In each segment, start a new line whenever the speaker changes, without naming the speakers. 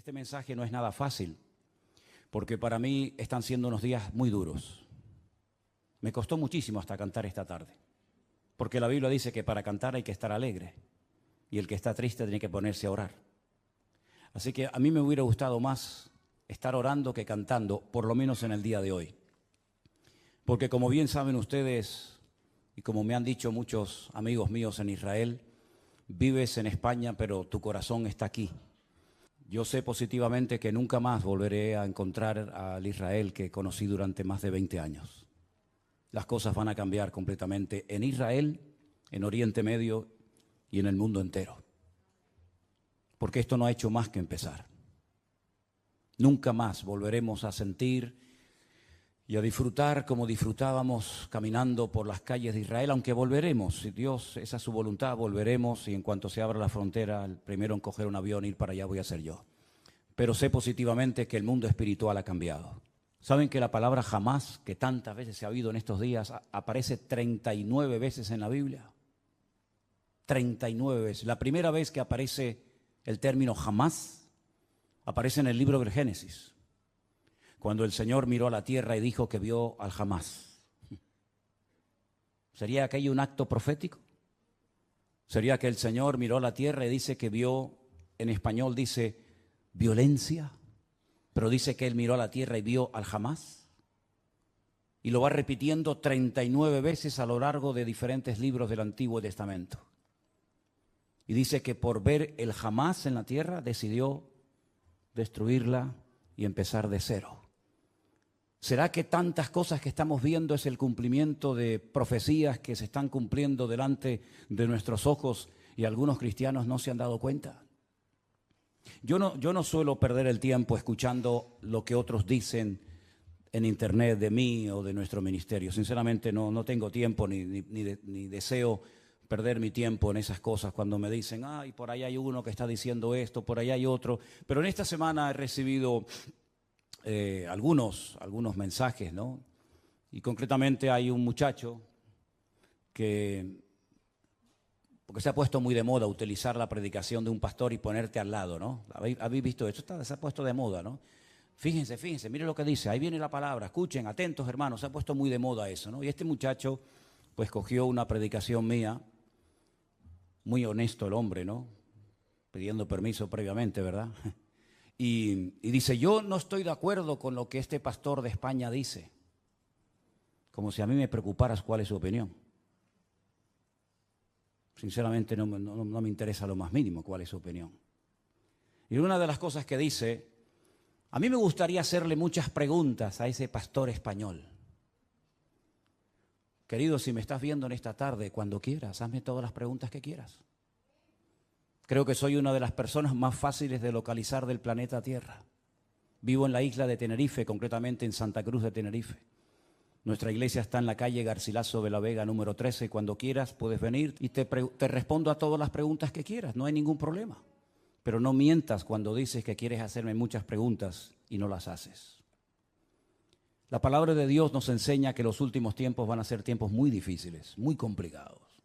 Este mensaje no es nada fácil, porque para mí están siendo unos días muy duros. Me costó muchísimo hasta cantar esta tarde, porque la Biblia dice que para cantar hay que estar alegre, y el que está triste tiene que ponerse a orar. Así que a mí me hubiera gustado más estar orando que cantando, por lo menos en el día de hoy. Porque como bien saben ustedes, y como me han dicho muchos amigos míos en Israel, vives en España, pero tu corazón está aquí. Yo sé positivamente que nunca más volveré a encontrar al Israel que conocí durante más de 20 años. Las cosas van a cambiar completamente en Israel, en Oriente Medio y en el mundo entero. Porque esto no ha hecho más que empezar. Nunca más volveremos a sentir y a disfrutar como disfrutábamos caminando por las calles de Israel, aunque volveremos, si Dios, esa es su voluntad, volveremos, y en cuanto se abra la frontera, el primero en coger un avión e ir para allá voy a ser yo. Pero sé positivamente que el mundo espiritual ha cambiado. ¿Saben que la palabra jamás, que tantas veces se ha oído en estos días, aparece 39 veces en la Biblia? 39 veces. La primera vez que aparece el término jamás, aparece en el libro del Génesis, cuando el Señor miró a la tierra y dijo que vio al jamás. ¿Sería aquello un acto profético? ¿Sería que el Señor miró a la tierra y dice que vio, en español dice violencia, pero dice que Él miró a la tierra y vio al jamás? Y lo va repitiendo 39 veces a lo largo de diferentes libros del Antiguo Testamento. Y dice que por ver el jamás en la tierra decidió destruirla y empezar de cero. ¿Será que tantas cosas que estamos viendo es el cumplimiento de profecías que se están cumpliendo delante de nuestros ojos y algunos cristianos no se han dado cuenta? Yo no suelo perder el tiempo escuchando lo que otros dicen en internet de mí o de nuestro ministerio. Sinceramente no tengo tiempo ni deseo perder mi tiempo en esas cosas cuando me dicen, ay, por ahí hay uno que está diciendo esto, por ahí hay otro. Pero en esta semana he recibido algunos mensajes, ¿no? Y concretamente hay un muchacho porque se ha puesto muy de moda utilizar la predicación de un pastor y ponerte al lado, ¿no? ¿Habéis visto esto? Se ha puesto de moda, ¿no? Fíjense, miren lo que dice, ahí viene la palabra, escuchen, atentos hermanos, se ha puesto muy de moda eso, ¿no? Y este muchacho pues cogió una predicación mía, muy honesto el hombre, ¿no? Pidiendo permiso previamente, ¿verdad? Y dice, yo no estoy de acuerdo con lo que este pastor de España dice. Como si a mí me preocuparas cuál es su opinión. Sinceramente no me interesa lo más mínimo cuál es su opinión. Y una de las cosas que dice, a mí me gustaría hacerle muchas preguntas a ese pastor español. Querido, si me estás viendo en esta tarde, cuando quieras, hazme todas las preguntas que quieras. Creo que soy una de las personas más fáciles de localizar del planeta Tierra. Vivo en la isla de Tenerife, concretamente en Santa Cruz de Tenerife. Nuestra iglesia está en la calle Garcilaso de la Vega, número 13. Cuando quieras puedes venir y te respondo a todas las preguntas que quieras, no hay ningún problema. Pero no mientas cuando dices que quieres hacerme muchas preguntas y no las haces. La palabra de Dios nos enseña que los últimos tiempos van a ser tiempos muy difíciles, muy complicados.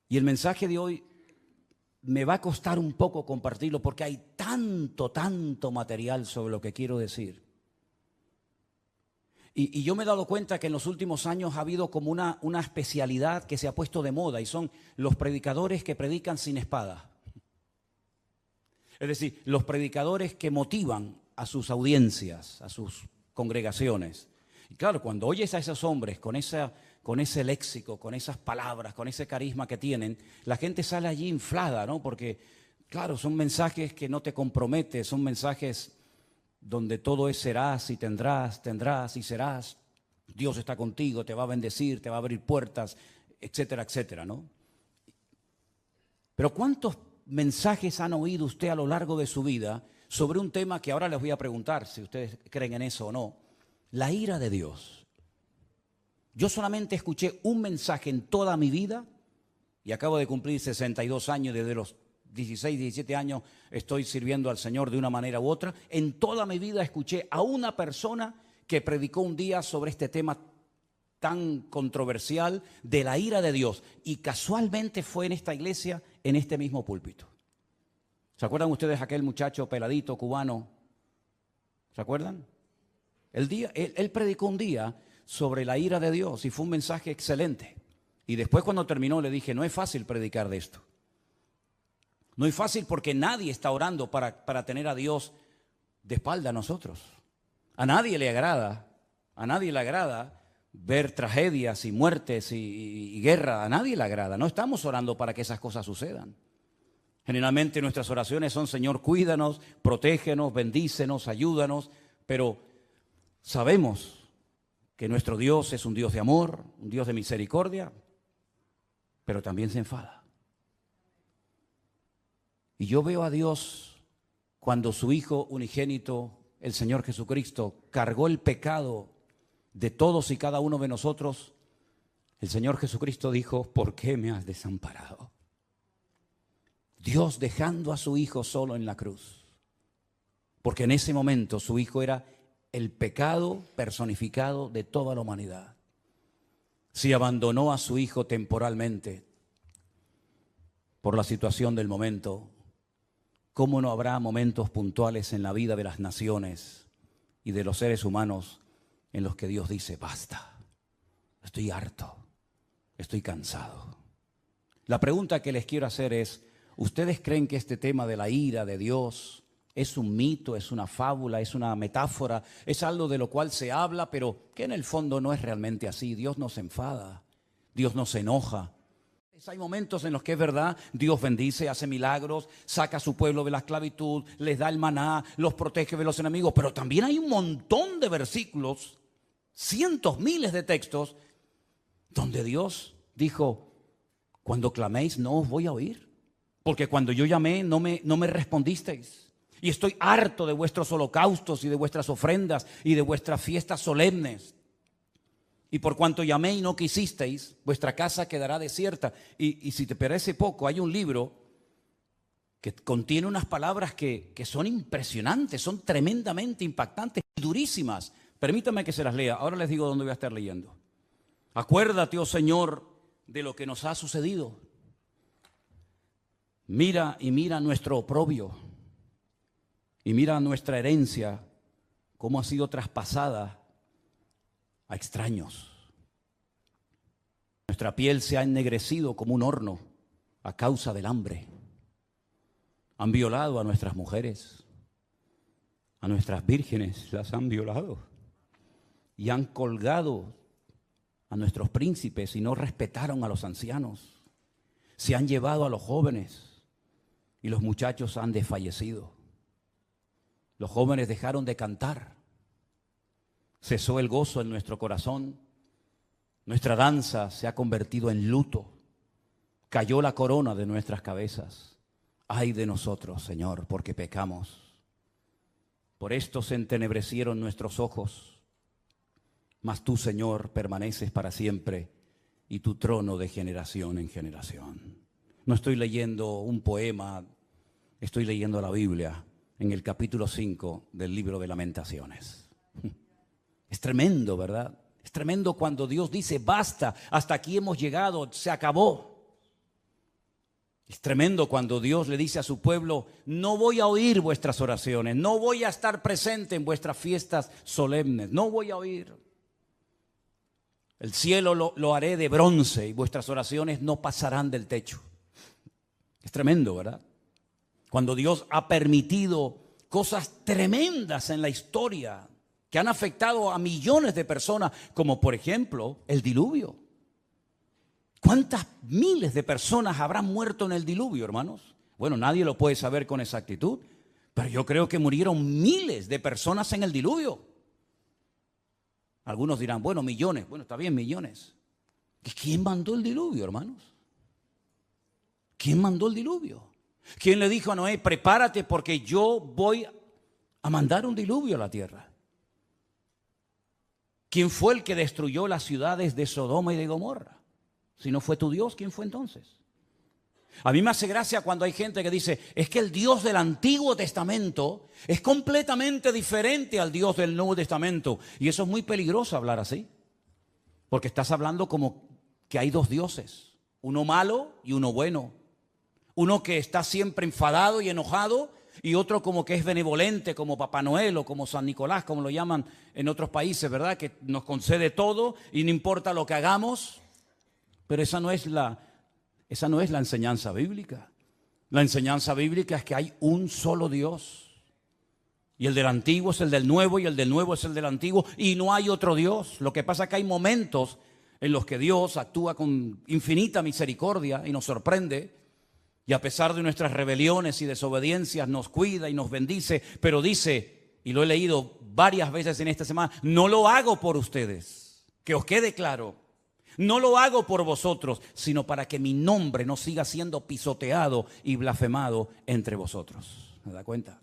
Y el mensaje de hoy me va a costar un poco compartirlo porque hay tanto material sobre lo que quiero decir. Y yo me he dado cuenta que en los últimos años ha habido como una especialidad que se ha puesto de moda y son los predicadores que predican sin espada. Es decir, los predicadores que motivan a sus audiencias, a sus congregaciones. Y claro, cuando oyes a esos hombres con ese léxico, con esas palabras, con ese carisma que tienen, la gente sale allí inflada, ¿no? Porque, claro, son mensajes que no te comprometen, son mensajes donde todo es serás y tendrás y serás. Dios está contigo, te va a bendecir, te va a abrir puertas, etcétera, etcétera, ¿no? Pero ¿cuántos mensajes han oído usted a lo largo de su vida sobre un tema que ahora les voy a preguntar si ustedes creen en eso o no? La ira de Dios. Yo solamente escuché un mensaje en toda mi vida y acabo de cumplir 62 años, desde los 16, 17 años estoy sirviendo al Señor de una manera u otra. En toda mi vida escuché a una persona que predicó un día sobre este tema tan controversial de la ira de Dios y casualmente fue en esta iglesia, en este mismo púlpito. ¿Se acuerdan ustedes aquel muchacho peladito cubano? ¿Se acuerdan? Él predicó un día sobre la ira de Dios y fue un mensaje excelente. Y después cuando terminó le dije, no es fácil predicar de esto. No es fácil porque nadie está orando para tener a Dios de espalda a nosotros. A nadie le agrada ver tragedias y muertes y guerra. A nadie le agrada. No estamos orando para que esas cosas sucedan. Generalmente nuestras oraciones son, Señor, cuídanos, protégenos, bendícenos, ayúdanos. Pero sabemos que nuestro Dios es un Dios de amor, un Dios de misericordia, pero también se enfada. Y yo veo a Dios cuando su Hijo unigénito, el Señor Jesucristo, cargó el pecado de todos y cada uno de nosotros. El Señor Jesucristo dijo, ¿por qué me has desamparado? Dios dejando a su Hijo solo en la cruz. Porque en ese momento su Hijo era el pecado personificado de toda la humanidad. Si abandonó a su Hijo temporalmente por la situación del momento, ¿cómo no habrá momentos puntuales en la vida de las naciones y de los seres humanos en los que Dios dice, basta, estoy harto, estoy cansado? La pregunta que les quiero hacer es, ¿ustedes creen que este tema de la ira de Dios es un mito, es una fábula, es una metáfora, es algo de lo cual se habla, pero que en el fondo no es realmente así? Dios no se enfada, Dios no se enoja. Hay momentos en los que es verdad, Dios bendice, hace milagros, saca a su pueblo de la esclavitud, les da el maná, los protege de los enemigos, pero también hay un montón de versículos, cientos, miles de textos, donde Dios dijo, cuando claméis no os voy a oír, porque cuando yo llamé no me respondisteis. Y estoy harto de vuestros holocaustos y de vuestras ofrendas y de vuestras fiestas solemnes. Y por cuanto llamé y no quisisteis, vuestra casa quedará desierta. Y si te parece poco, hay un libro que contiene unas palabras que son impresionantes, son tremendamente impactantes y durísimas. Permítame que se las lea. Ahora les digo dónde voy a estar leyendo. Acuérdate, oh Señor, de lo que nos ha sucedido. Mira nuestro oprobio. Y mira nuestra herencia, cómo ha sido traspasada a extraños. Nuestra piel se ha ennegrecido como un horno a causa del hambre. Han violado a nuestras mujeres, a nuestras vírgenes las han violado y han colgado a nuestros príncipes y no respetaron a los ancianos. Se han llevado a los jóvenes y los muchachos han desfallecido. Los jóvenes dejaron de cantar. Cesó el gozo en nuestro corazón. Nuestra danza se ha convertido en luto. Cayó la corona de nuestras cabezas. Ay de nosotros, Señor, porque pecamos. Por esto se entenebrecieron nuestros ojos. Mas tú, Señor, permaneces para siempre y tu trono de generación en generación. No estoy leyendo un poema, estoy leyendo la Biblia en el capítulo 5 del libro de Lamentaciones. Es tremendo, ¿verdad? Es tremendo cuando Dios dice, basta, hasta aquí hemos llegado, se acabó. Es tremendo cuando Dios le dice a su pueblo, no voy a oír vuestras oraciones, no voy a estar presente en vuestras fiestas solemnes, no voy a oír. El cielo lo haré de bronce y vuestras oraciones no pasarán del techo. Es tremendo, ¿verdad? Cuando Dios ha permitido cosas tremendas en la historia que han afectado a millones de personas, como por ejemplo el diluvio. ¿Cuántas miles de personas habrán muerto en el diluvio, hermanos? Bueno, nadie lo puede saber con exactitud, pero yo creo que murieron miles de personas en el diluvio. Algunos dirán, bueno, millones. Bueno, está bien, millones. ¿Quién mandó el diluvio, hermanos? ¿Quién mandó el diluvio? ¿Quién le dijo a Noé, prepárate porque yo voy a mandar un diluvio a la tierra? ¿Quién fue el que destruyó las ciudades de Sodoma y de Gomorra? Si no fue tu Dios, ¿quién fue entonces? A mí me hace gracia cuando hay gente que dice, es que el Dios del Antiguo Testamento es completamente diferente al Dios del Nuevo Testamento. Y eso es muy peligroso hablar así. Porque estás hablando como que hay dos dioses, uno malo y uno bueno. Uno que está siempre enfadado y enojado, y otro como que es benevolente, como Papá Noel o como San Nicolás, como lo llaman en otros países, ¿verdad? Que nos concede todo y no importa lo que hagamos. Pero esa no es la enseñanza bíblica. La enseñanza bíblica es que hay un solo Dios. Y el del antiguo es el del nuevo, y el del nuevo es el del antiguo, y no hay otro Dios. Lo que pasa es que hay momentos en los que Dios actúa con infinita misericordia y nos sorprende, y a pesar de nuestras rebeliones y desobediencias nos cuida y nos bendice, pero dice, y lo he leído varias veces en esta semana, no lo hago por ustedes, que os quede claro, no lo hago por vosotros, sino para que mi nombre no siga siendo pisoteado y blasfemado entre vosotros. ¿Me da cuenta?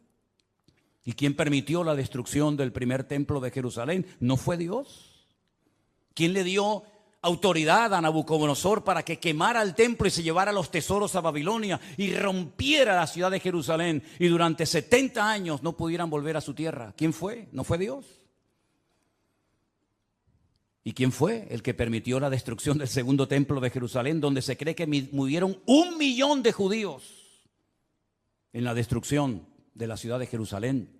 ¿Y quién permitió la destrucción del primer templo de Jerusalén? ¿No fue Dios? ¿Quién le dio autoridad a Nabucodonosor para que quemara el templo y se llevara los tesoros a Babilonia y rompiera la ciudad de Jerusalén y durante 70 años no pudieran volver a su tierra? ¿Quién fue? ¿No fue Dios? ¿Y quién fue el que permitió la destrucción del segundo templo de Jerusalén, donde se cree que murieron 1 millón de judíos en la destrucción de la ciudad de Jerusalén?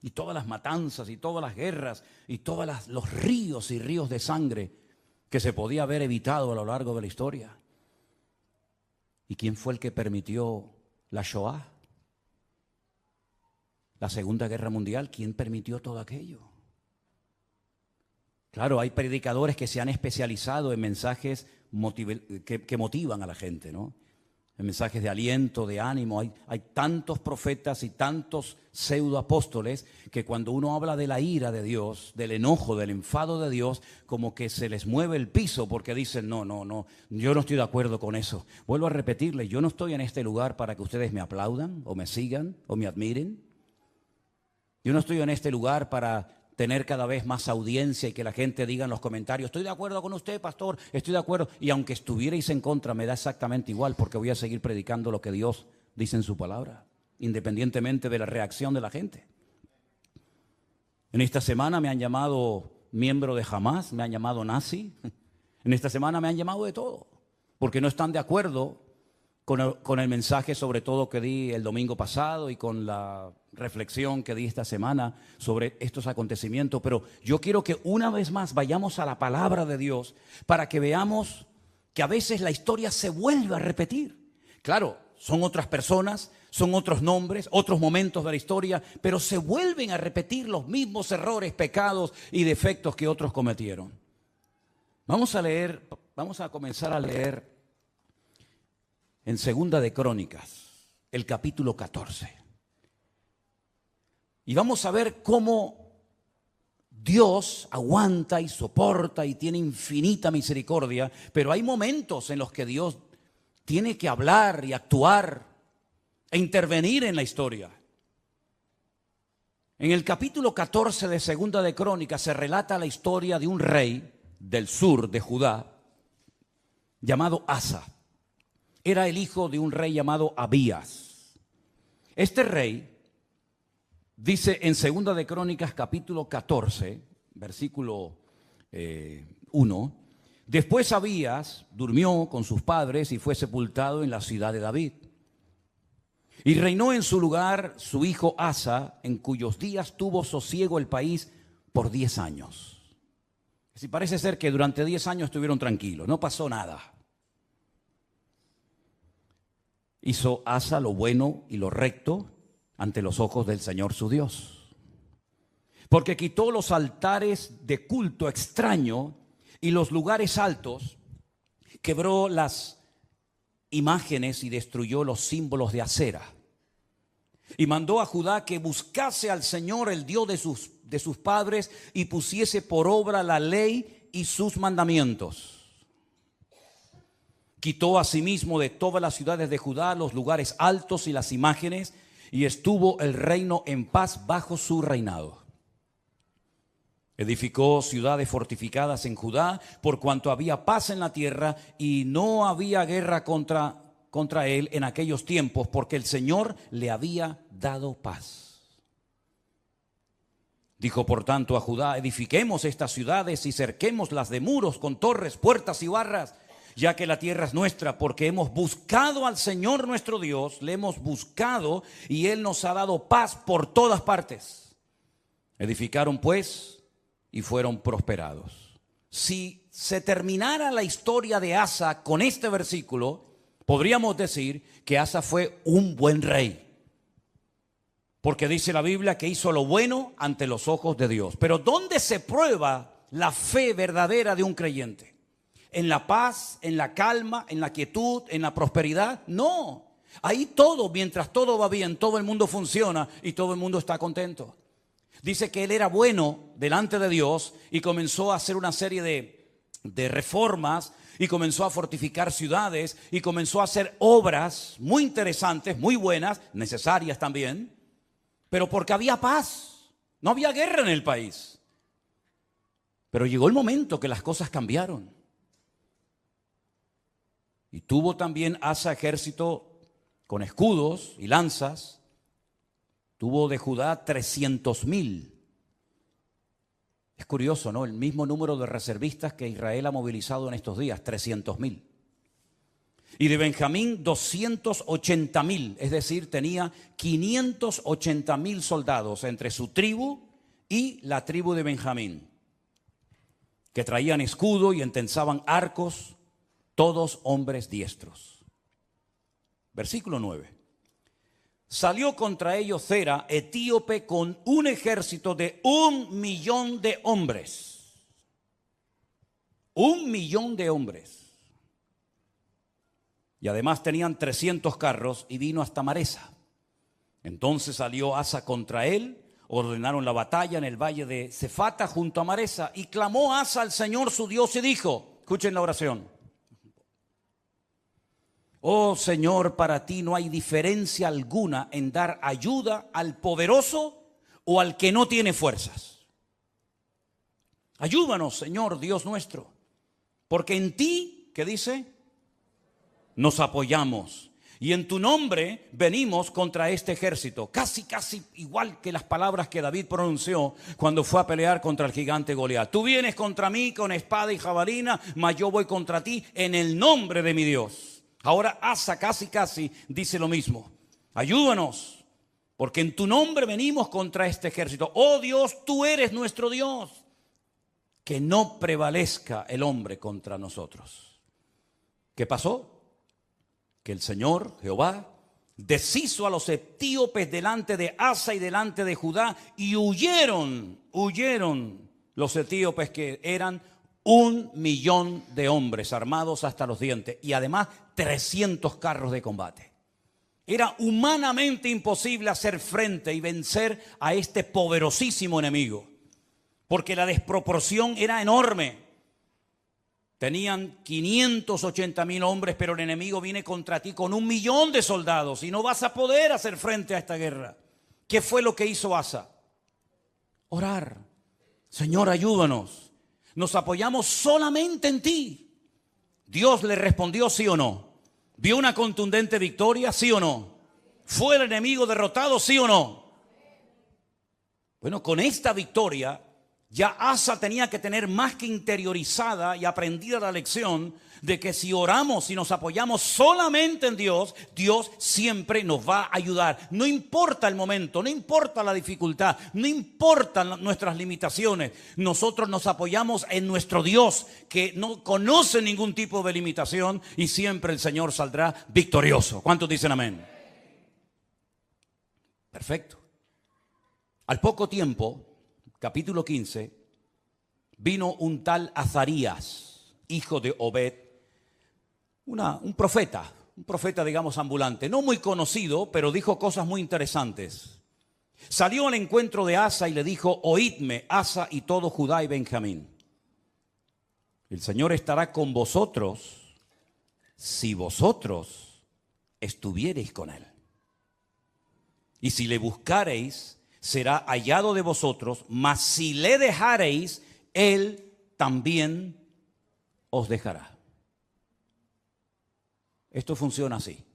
Y todas las matanzas y todas las guerras y todos los ríos y ríos de sangre que se podía haber evitado a lo largo de la historia. ¿Y quién fue el que permitió la Shoah? La Segunda Guerra Mundial. ¿Quién permitió todo aquello? Claro, hay predicadores que se han especializado en mensajes que motivan a la gente, ¿no? En mensajes de aliento, de ánimo. Hay tantos profetas y tantos pseudoapóstoles que cuando uno habla de la ira de Dios, del enojo, del enfado de Dios, como que se les mueve el piso porque dicen, no, yo no estoy de acuerdo con eso. Vuelvo a repetirles, yo no estoy en este lugar para que ustedes me aplaudan o me sigan o me admiren. Yo no estoy en este lugar para tener cada vez más audiencia y que la gente diga en los comentarios, estoy de acuerdo con usted, pastor, estoy de acuerdo. Y aunque estuvierais en contra, me da exactamente igual, porque voy a seguir predicando lo que Dios dice en su palabra, independientemente de la reacción de la gente. En esta semana me han llamado miembro de Hamas, me han llamado nazi. En esta semana me han llamado de todo, porque no están de acuerdo con el mensaje, sobre todo que di el domingo pasado y con la reflexión que di esta semana sobre estos acontecimientos. Pero yo quiero que una vez más vayamos a la palabra de Dios para que veamos que a veces la historia se vuelve a repetir. Claro, son otras personas, son otros nombres, otros momentos de la historia, pero se vuelven a repetir los mismos errores, pecados y defectos que otros cometieron. Vamos a comenzar a leer en Segunda de Crónicas, el capítulo 14. Y vamos a ver cómo Dios aguanta y soporta y tiene infinita misericordia, pero hay momentos en los que Dios tiene que hablar y actuar e intervenir en la historia. En el capítulo 14 de Segunda de Crónicas se relata la historia de un rey del sur de Judá llamado Asa. Era el hijo de un rey llamado Abías. Este rey, dice en Segunda de Crónicas capítulo 14, versículo 1, después Abías durmió con sus padres y fue sepultado en la ciudad de David. Y reinó en su lugar su hijo Asa, en cuyos días tuvo sosiego el país por 10 años. Así parece ser que durante 10 años estuvieron tranquilos, no pasó nada. Hizo Asa lo bueno y lo recto ante los ojos del Señor su Dios, porque quitó los altares de culto extraño y los lugares altos, quebró las imágenes y destruyó los símbolos de Acera, y mandó a Judá que buscase al Señor, el Dios de sus padres, y pusiese por obra la ley y sus mandamientos. Quitó asimismo de todas las ciudades de Judá los lugares altos y las imágenes, y estuvo el reino en paz bajo su reinado. Edificó ciudades fortificadas en Judá, por cuanto había paz en la tierra y no había guerra contra él en aquellos tiempos, porque el Señor le había dado paz. Dijo por tanto a Judá, edifiquemos estas ciudades y cerquémoslas de muros con torres, puertas y barras, ya que la tierra es nuestra, porque hemos buscado al Señor nuestro Dios, le hemos buscado y Él nos ha dado paz por todas partes. Edificaron pues y fueron prosperados. Si se terminara la historia de Asa con este versículo, podríamos decir que Asa fue un buen rey. Porque dice la Biblia que hizo lo bueno ante los ojos de Dios. Pero ¿dónde se prueba la fe verdadera de un creyente? ¿En la paz, en la calma, en la quietud, en la prosperidad? No. Ahí todo, mientras todo va bien, todo el mundo funciona y todo el mundo está contento. Dice que él era bueno delante de Dios y comenzó a hacer una serie de reformas y comenzó a fortificar ciudades y comenzó a hacer obras muy interesantes, muy buenas, necesarias también, pero porque había paz, no había guerra en el país. Pero llegó el momento que las cosas cambiaron. Y tuvo también Asa ejército con escudos y lanzas. Tuvo de Judá 300,000. Es curioso, ¿no? El mismo número de reservistas que Israel ha movilizado en estos días, 300,000. Y de Benjamín 280,000, es decir, tenía 580,000 soldados entre su tribu y la tribu de Benjamín, que traían escudo y entensaban arcos, todos hombres diestros. Versículo 9. Salió contra ellos Zera, etíope, con un ejército de 1,000,000 de hombres. 1,000,000 de hombres. Y además tenían 300 carros y vino hasta Maresa. Entonces salió Asa contra él, ordenaron la batalla en el valle de Cefata junto a Maresa, y clamó Asa al Señor su Dios y dijo, escuchen la oración: oh Señor, para ti no hay diferencia alguna en dar ayuda al poderoso o al que no tiene fuerzas. Ayúdanos, Señor Dios nuestro, porque en ti, ¿qué dice?, nos apoyamos, y en tu nombre venimos contra este ejército. Casi igual que las palabras que David pronunció cuando fue a pelear contra el gigante Goliat. Tú vienes contra mí con espada y jabalina, mas yo voy contra ti en el nombre de mi Dios. Ahora Asa casi dice lo mismo. Ayúdanos, porque en tu nombre venimos contra este ejército. Oh Dios, tú eres nuestro Dios. Que no prevalezca el hombre contra nosotros. ¿Qué pasó? Que el Señor, Jehová, deshizo a los etíopes delante de Asa y delante de Judá, y huyeron los etíopes, que eran 1,000,000 de hombres armados hasta los dientes, y además 300 carros de combate. Era humanamente imposible hacer frente y vencer a este poderosísimo enemigo, porque la desproporción era enorme. Tenían 580,000 hombres, pero el enemigo viene contra ti con 1,000,000 de soldados y no vas a poder hacer frente a esta guerra. ¿Qué fue lo que hizo Asa? Orar. Señor, ayúdanos. Nos apoyamos solamente en ti. Dios le respondió, ¿sí o no? ¿Vio una contundente victoria? ¿Sí o no? ¿Fue el enemigo derrotado? ¿Sí o no? Bueno, con esta victoria ya Asa tenía que tener más que interiorizada y aprendida la lección de que si oramos y nos apoyamos solamente en Dios, Dios siempre nos va a ayudar. No importa el momento, no importa la dificultad, no importan nuestras limitaciones. Nosotros nos apoyamos en nuestro Dios, que no conoce ningún tipo de limitación, y siempre el Señor saldrá victorioso. ¿Cuántos dicen amén? Perfecto. Al poco tiempo, capítulo 15, vino un tal Azarías, hijo de Obed, un profeta, digamos, ambulante, no muy conocido, pero dijo cosas muy interesantes. Salió al encuentro de Asa y le dijo: oídme, Asa y todo Judá y Benjamín. El Señor estará con vosotros si vosotros estuviereis con él. Y si le buscareis, será hallado de vosotros, mas si le dejareis, él también os dejará. Esto funciona así.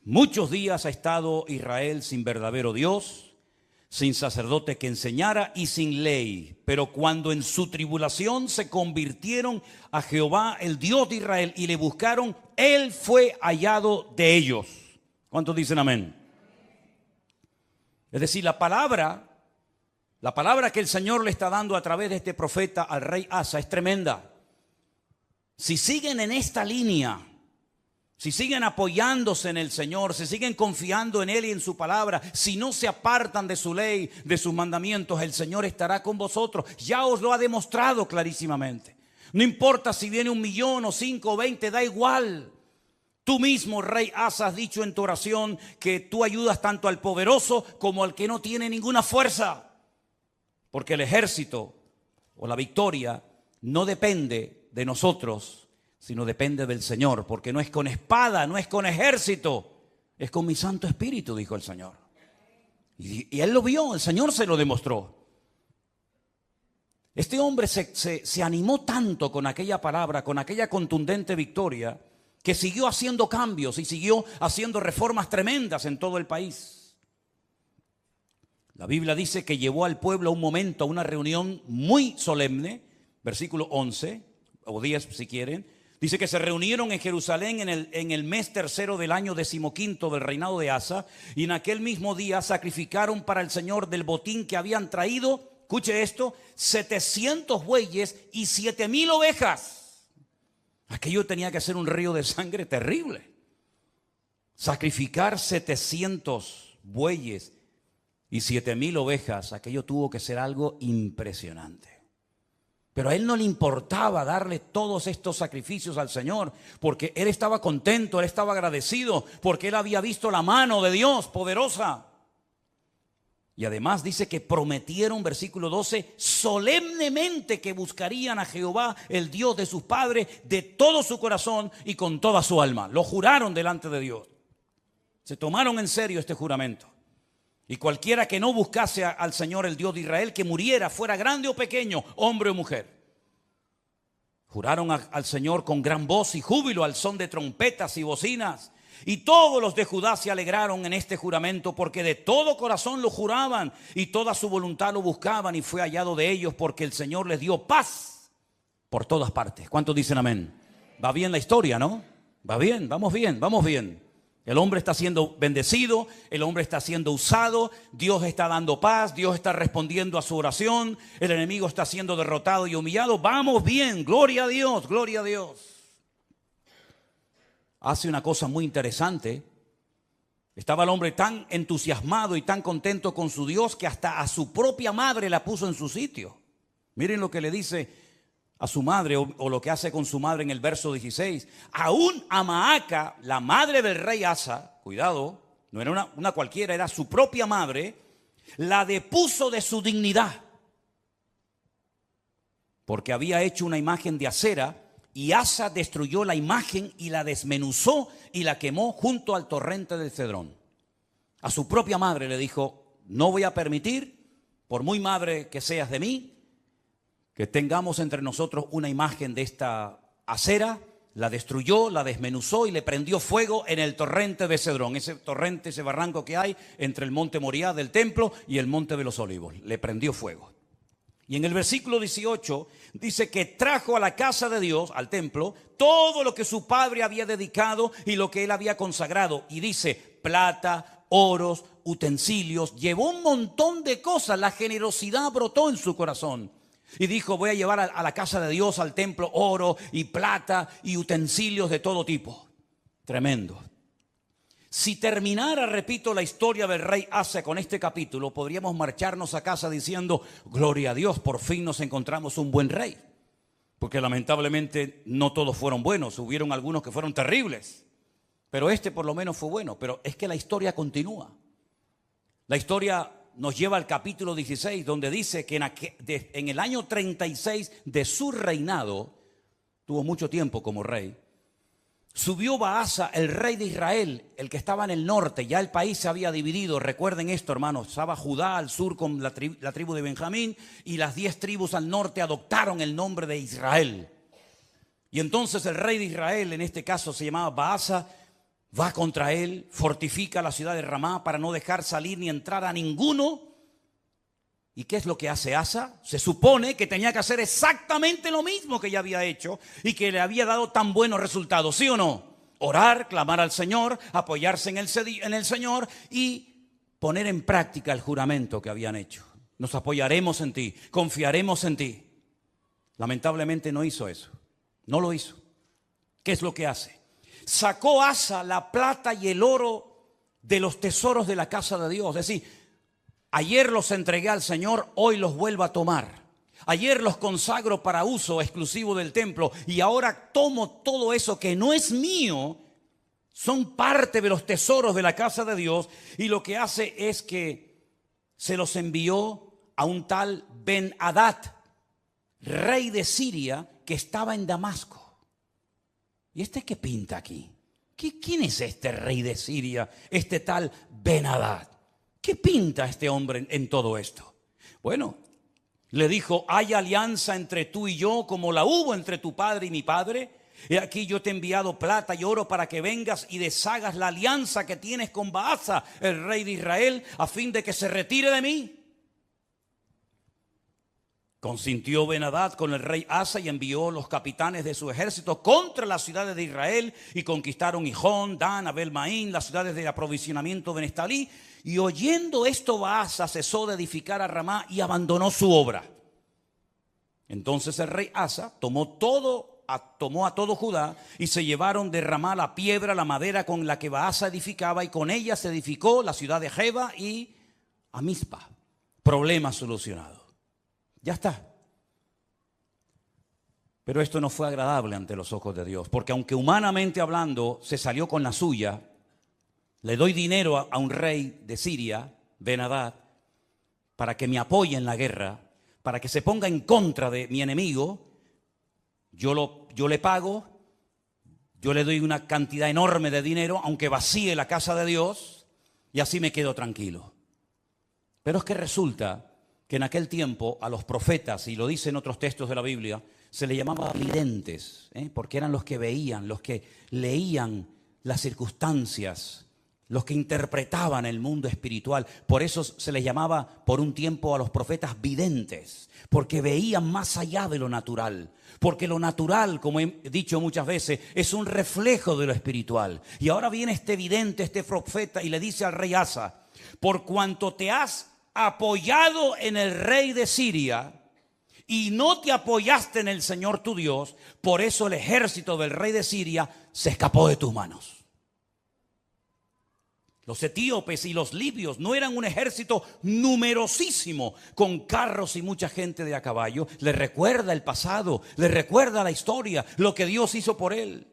Muchos días ha estado Israel sin verdadero Dios, sin sacerdote que enseñara y sin ley. Pero cuando en su tribulación se convirtieron a Jehová, el Dios de Israel, y le buscaron, él fue hallado de ellos. ¿Cuántos dicen amén? Es decir, la palabra que el Señor le está dando a través de este profeta al rey Asa es tremenda. Si siguen en esta línea, si siguen apoyándose en el Señor, si siguen confiando en Él y en su palabra, si no se apartan de su ley, de sus mandamientos, el Señor estará con vosotros. Ya os lo ha demostrado clarísimamente. No importa si viene 1,000,000 o 5 o 20, da igual. Tú mismo, rey Asa, has dicho en tu oración que tú ayudas tanto al poderoso como al que no tiene ninguna fuerza. Porque el ejército o la victoria no depende de nosotros, sino depende del Señor, porque no es con espada, no es con ejército, es con mi Santo Espíritu, dijo el Señor. Y él lo vio, el Señor se lo demostró. Este hombre se animó tanto con aquella palabra, con aquella contundente victoria, que siguió haciendo cambios y siguió haciendo reformas tremendas en todo el país. La Biblia dice que llevó al pueblo a un momento, a una reunión muy solemne, versículo 11, o 10 si quieren. Dice que se reunieron en Jerusalén en el mes tercero del año 15º del reinado de Asa, y en aquel mismo día sacrificaron para el Señor del botín que habían traído, escuche esto, 700 bueyes y 7,000 ovejas. Aquello tenía que ser un río de sangre terrible. Sacrificar 700 bueyes y 7,000 ovejas, aquello tuvo que ser algo impresionante. Pero a él no le importaba darle todos estos sacrificios al Señor, porque él estaba contento, él estaba agradecido, porque él había visto la mano de Dios poderosa. Y además dice que prometieron, versículo 12, solemnemente que buscarían a Jehová, el Dios de sus padres, de todo su corazón y con toda su alma. Lo juraron delante de Dios. Se tomaron en serio este juramento. Y cualquiera que no buscase al Señor, el Dios de Israel, que muriera, fuera grande o pequeño, hombre o mujer. Juraron al Señor con gran voz y júbilo, al son de trompetas y bocinas. Y todos los de Judá se alegraron en este juramento, porque de todo corazón lo juraban y toda su voluntad lo buscaban, y fue hallado de ellos, porque el Señor les dio paz por todas partes. ¿Cuántos dicen amén? Va bien la historia, ¿no? Va bien, vamos bien, vamos bien. El hombre está siendo bendecido, el hombre está siendo usado, Dios está dando paz, Dios está respondiendo a su oración, el enemigo está siendo derrotado y humillado. Vamos bien, gloria a Dios, gloria a Dios. Hace una cosa muy interesante. Estaba el hombre tan entusiasmado y tan contento con su Dios que hasta a su propia madre la puso en su sitio. Miren lo que le dice a su madre, o lo que hace con su madre en el verso 16. Aún a Maaca, la madre del rey Asa, cuidado, no era una cualquiera, era su propia madre, la depuso de su dignidad, porque había hecho una imagen de acera, y Asa destruyó la imagen y la desmenuzó y la quemó junto al torrente del Cedrón. A su propia madre le dijo: no voy a permitir, por muy madre que seas de mí, que tengamos entre nosotros una imagen de esta acera. La destruyó, la desmenuzó y le prendió fuego en el torrente de Cedrón. Ese torrente, ese barranco que hay entre el monte Moriah del templo y el monte de los olivos. Le prendió fuego. Y en el versículo 18 dice que trajo a la casa de Dios, al templo, todo lo que su padre había dedicado y lo que él había consagrado. Y dice: plata, oros, utensilios. Llevó un montón de cosas. La generosidad brotó en su corazón. Y dijo: voy a llevar a la casa de Dios, al templo, oro y plata y utensilios de todo tipo. Tremendo. Si terminara, repito, la historia del rey Asa con este capítulo, podríamos marcharnos a casa diciendo: gloria a Dios, por fin nos encontramos un buen rey. Porque lamentablemente no todos fueron buenos, hubieron algunos que fueron terribles. Pero este por lo menos fue bueno. Pero es que la historia continúa. La historia nos lleva al capítulo 16, donde dice que en el año 36 de su reinado, tuvo mucho tiempo como rey, subió Baasa, el rey de Israel, el que estaba en el norte. Ya el país se había dividido. Recuerden esto, hermanos. Estaba Judá al sur con la tribu de Benjamín, y las 10 tribus al norte adoptaron el nombre de Israel. Y entonces el rey de Israel, en este caso se llamaba Baasa, va contra él, fortifica la ciudad de Ramá para no dejar salir ni entrar a ninguno ¿Y qué es lo que hace Asa? Se supone que tenía que hacer exactamente lo mismo que ya había hecho y que le había dado tan buenos resultados, ¿sí o no? Orar, clamar al Señor, apoyarse en el Señor y poner en práctica el juramento que habían hecho. Nos apoyaremos en ti, confiaremos en ti. Lamentablemente no hizo eso, no lo hizo. ¿Qué es lo que hace? Sacó Asa la plata y el oro de los tesoros de la casa de Dios, es decir, ayer los entregué al Señor, hoy los vuelvo a tomar. Ayer los consagro para uso exclusivo del templo y ahora tomo todo eso que no es mío, son parte de los tesoros de la casa de Dios, y lo que hace es que se los envió a un tal Ben-Hadad, rey de Siria, que estaba en Damasco. ¿Y este qué pinta aquí? ¿Quién es este rey de Siria, este tal Ben-Hadad? ¿Qué pinta este hombre en todo esto? Bueno, le dijo, hay alianza entre tú y yo como la hubo entre tu padre y mi padre. He aquí yo te he enviado plata y oro para que vengas y deshagas la alianza que tienes con Baasa, el rey de Israel, a fin de que se retire de mí. Consintió Ben-Hadad con el rey Asa y envió los capitanes de su ejército contra las ciudades de Israel y conquistaron Gijón, Dan, Abel-Maín, las ciudades de aprovisionamiento de Neftalí. Y oyendo esto, Baasa cesó de edificar a Ramá y abandonó su obra. Entonces el rey Asa tomó a todo Judá y se llevaron de Ramá la piedra, la madera con la que Baasa edificaba, y con ella se edificó la ciudad de Jeba y a Mizpa. Problema solucionado. Ya está. Pero esto no fue agradable ante los ojos de Dios, porque aunque humanamente hablando se salió con la suya, le doy dinero a un rey de Siria, Ben-Hadad, para que me apoye en la guerra, para que se ponga en contra de mi enemigo. Yo le pago, yo le doy una cantidad enorme de dinero, aunque vacíe la casa de Dios, y así me quedo tranquilo. Pero es que resulta que en aquel tiempo a los profetas, y lo dicen otros textos de la Biblia, se les llamaba videntes, porque eran los que veían, los que leían las circunstancias, los que interpretaban el mundo espiritual. Por eso se les llamaba por un tiempo a los profetas videntes, porque veían más allá de lo natural. Porque lo natural, como he dicho muchas veces, es un reflejo de lo espiritual. Y ahora viene este vidente, este profeta, y le dice al rey Asa, por cuanto te has apoyado en el rey de Siria y no te apoyaste en el Señor tu Dios, por eso el ejército del rey de Siria se escapó de tus manos. Los etíopes y los libios no eran un ejército numerosísimo con carros y mucha gente de a caballo. Le recuerda el pasado, le recuerda la historia, lo que Dios hizo por él.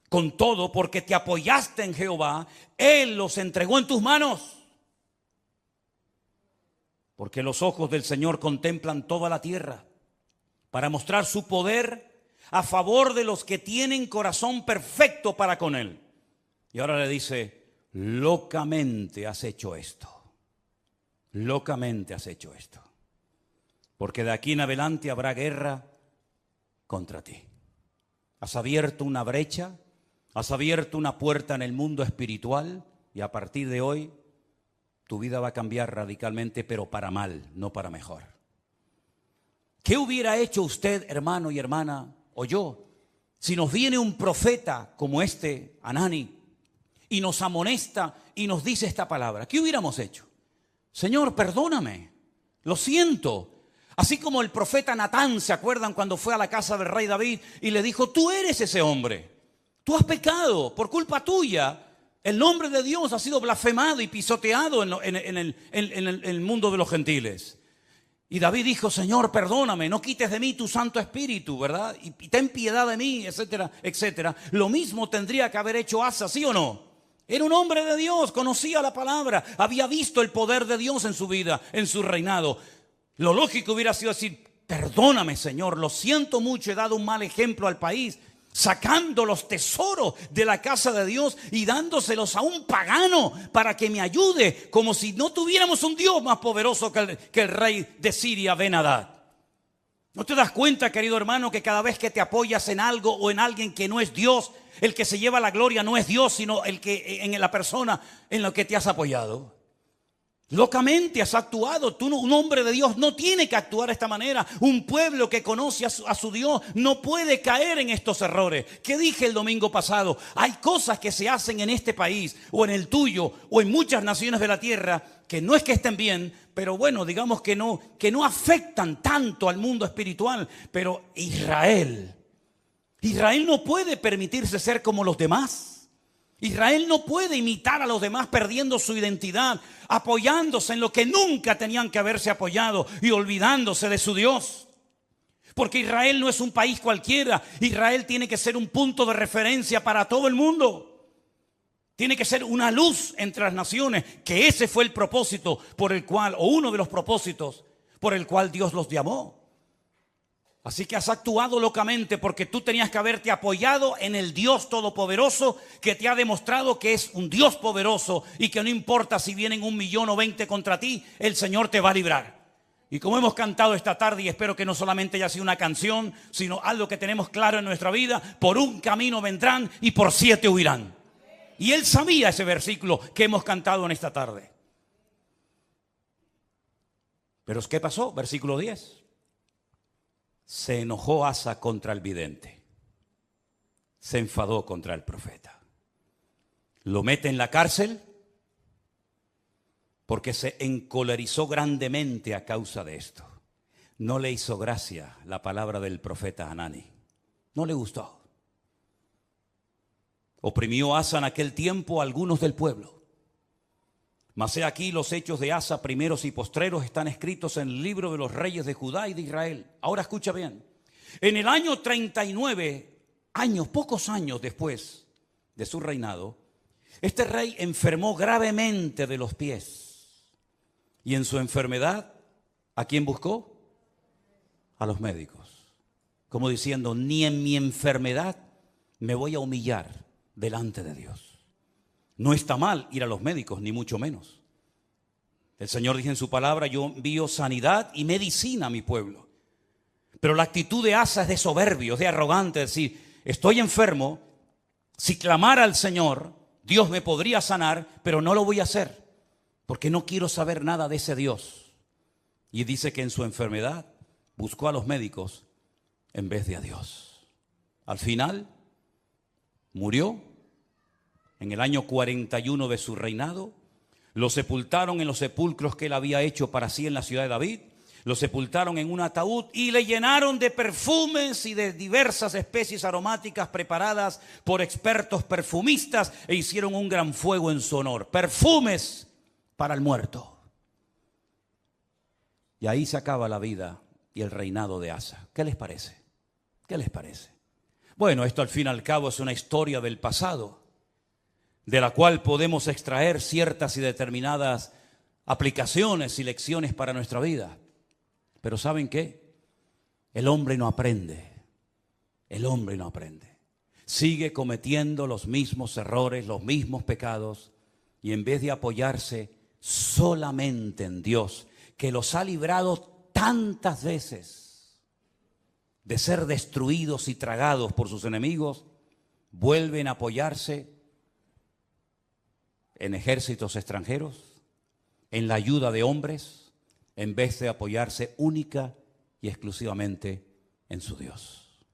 Con todo, porque te apoyaste en Jehová, Él los entregó en tus manos. Porque los ojos del Señor contemplan toda la tierra para mostrar su poder a favor de los que tienen corazón perfecto para con Él. Y ahora le dice, locamente has hecho esto. Locamente has hecho esto. Porque de aquí en adelante habrá guerra contra ti. Has abierto una brecha, has abierto una puerta en el mundo espiritual y a partir de hoy tu vida va a cambiar radicalmente, pero para mal, no para mejor. ¿Qué hubiera hecho usted, hermano y hermana, o yo, si nos viene un profeta como este, Hanani, y nos amonesta y nos dice esta palabra? ¿Qué hubiéramos hecho? Señor, perdóname, lo siento. Así como el profeta Natán, ¿se acuerdan cuando fue a la casa del rey David y le dijo, tú eres ese hombre, tú has pecado por culpa tuya? El nombre de Dios ha sido blasfemado y pisoteado en el mundo de los gentiles. Y David dijo, Señor, perdóname, no quites de mí tu Santo Espíritu, ¿verdad? Y ten piedad de mí, etcétera, etcétera. Lo mismo tendría que haber hecho Asa, ¿sí o no? Era un hombre de Dios, conocía la palabra, había visto el poder de Dios en su vida, en su reinado. Lo lógico hubiera sido decir, perdóname, Señor, lo siento mucho, he dado un mal ejemplo al país, sacando los tesoros de la casa de Dios y dándoselos a un pagano para que me ayude, como si no tuviéramos un Dios más poderoso que el rey de Siria, Ben-Hadad. ¿No te das cuenta, querido hermano, que cada vez que te apoyas en algo o en alguien que no es Dios, el que se lleva la gloria no es Dios, sino el que en la persona en la que te has apoyado? Locamente has actuado. Tú, un hombre de Dios, no tiene que actuar de esta manera. Un pueblo que conoce a su Dios no puede caer en estos errores. ¿Qué dije el domingo pasado? Hay cosas que se hacen en este país, o en el tuyo, o en muchas naciones de la tierra, que no es que estén bien, pero bueno, digamos que no afectan tanto al mundo espiritual. Pero Israel no puede permitirse ser como los demás. Israel no puede imitar a los demás perdiendo su identidad, apoyándose en lo que nunca tenían que haberse apoyado y olvidándose de su Dios. Porque Israel no es un país cualquiera. Israel tiene que ser un punto de referencia para todo el mundo. Tiene que ser una luz entre las naciones, que ese fue el propósito por el cual, o uno de los propósitos por el cual Dios los llamó. Así que has actuado locamente porque tú tenías que haberte apoyado en el Dios Todopoderoso, que te ha demostrado que es un Dios poderoso y que no importa si vienen 1 millón o 20 contra ti, el Señor te va a librar. Y como hemos cantado esta tarde, y espero que no solamente haya sido una canción, sino algo que tenemos claro en nuestra vida: por un camino vendrán y por 7 huirán. Y él sabía ese versículo que hemos cantado en esta tarde. Pero ¿qué pasó? Versículo 10. Se enojó Asa contra el vidente. Se enfadó contra el profeta. Lo mete en la cárcel porque se encolerizó grandemente a causa de esto. No le hizo gracia la palabra del profeta Hanani. No le gustó. Oprimió Asa en aquel tiempo a algunos del pueblo. Mas he aquí los hechos de Asa, primeros y postreros, están escritos en el libro de los reyes de Judá y de Israel. Ahora escucha bien. En el año 39, pocos años después de su reinado, este rey enfermó gravemente de los pies. Y en su enfermedad, ¿a quién buscó? A los médicos. Como diciendo, ni en mi enfermedad me voy a humillar delante de Dios. No está mal ir a los médicos, ni mucho menos. El Señor dice en su palabra: yo envío sanidad y medicina a mi pueblo. Pero la actitud de Asa es de soberbio, es de arrogante, es decir, estoy enfermo, si clamara al Señor, Dios me podría sanar, pero no lo voy a hacer, porque no quiero saber nada de ese Dios. Y dice que en su enfermedad buscó a los médicos en vez de a Dios. Al final, murió. En el año 41 de su reinado, lo sepultaron en los sepulcros que él había hecho para sí en la ciudad de David. Lo sepultaron en un ataúd y le llenaron de perfumes y de diversas especies aromáticas preparadas por expertos perfumistas, e hicieron un gran fuego en su honor. Perfumes para el muerto. Y ahí se acaba la vida y el reinado de Asa. ¿Qué les parece? ¿Qué les parece? Bueno, esto al fin y al cabo es una historia del pasado, de la cual podemos extraer ciertas y determinadas aplicaciones y lecciones para nuestra vida. Pero ¿saben qué? El hombre no aprende. El hombre no aprende. Sigue cometiendo los mismos errores, los mismos pecados, y en vez de apoyarse solamente en Dios, que los ha librado tantas veces de ser destruidos y tragados por sus enemigos, vuelven a apoyarse en ejércitos extranjeros, en la ayuda de hombres, en vez de apoyarse única y exclusivamente en su Dios.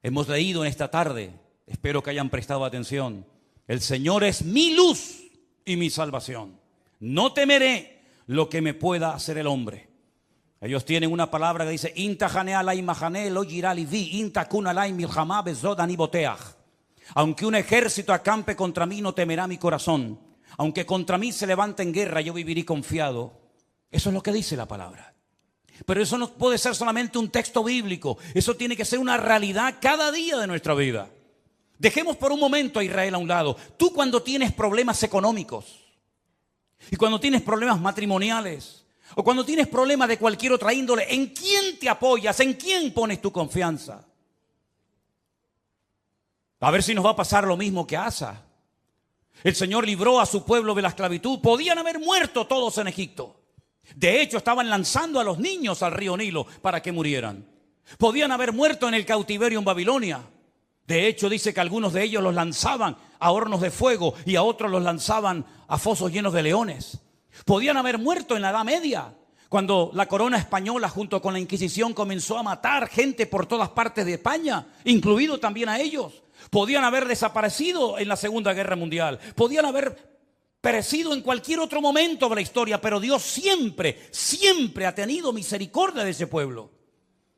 Hemos leído en esta tarde, espero que hayan prestado atención: el Señor es mi luz y mi salvación. No temeré lo que me pueda hacer el hombre. Ellos tienen una palabra que dice: aunque un ejército acampe contra mí, no temerá mi corazón. Aunque contra mí se levante en guerra, yo viviré confiado. Eso es lo que dice la palabra. Pero eso no puede ser solamente un texto bíblico. Eso tiene que ser una realidad cada día de nuestra vida. Dejemos por un momento a Israel a un lado. Tú, cuando tienes problemas económicos, y cuando tienes problemas matrimoniales, o cuando tienes problemas de cualquier otra índole, ¿en quién te apoyas? ¿En quién pones tu confianza? A ver si nos va a pasar lo mismo que a Asa. El Señor libró a su pueblo de la esclavitud. Podían haber muerto todos en Egipto. De hecho, estaban lanzando a los niños al río Nilo para que murieran. Podían haber muerto en el cautiverio en Babilonia. De hecho, dice que algunos de ellos los lanzaban a hornos de fuego y a otros los lanzaban a fosos llenos de leones. Podían haber muerto en la Edad Media, cuando la corona española junto con la Inquisición comenzó a matar gente por todas partes de España, incluido también a ellos. Podían haber desaparecido en la Segunda Guerra Mundial. Podían haber perecido en cualquier otro momento de la historia, pero Dios siempre, siempre ha tenido misericordia de ese pueblo.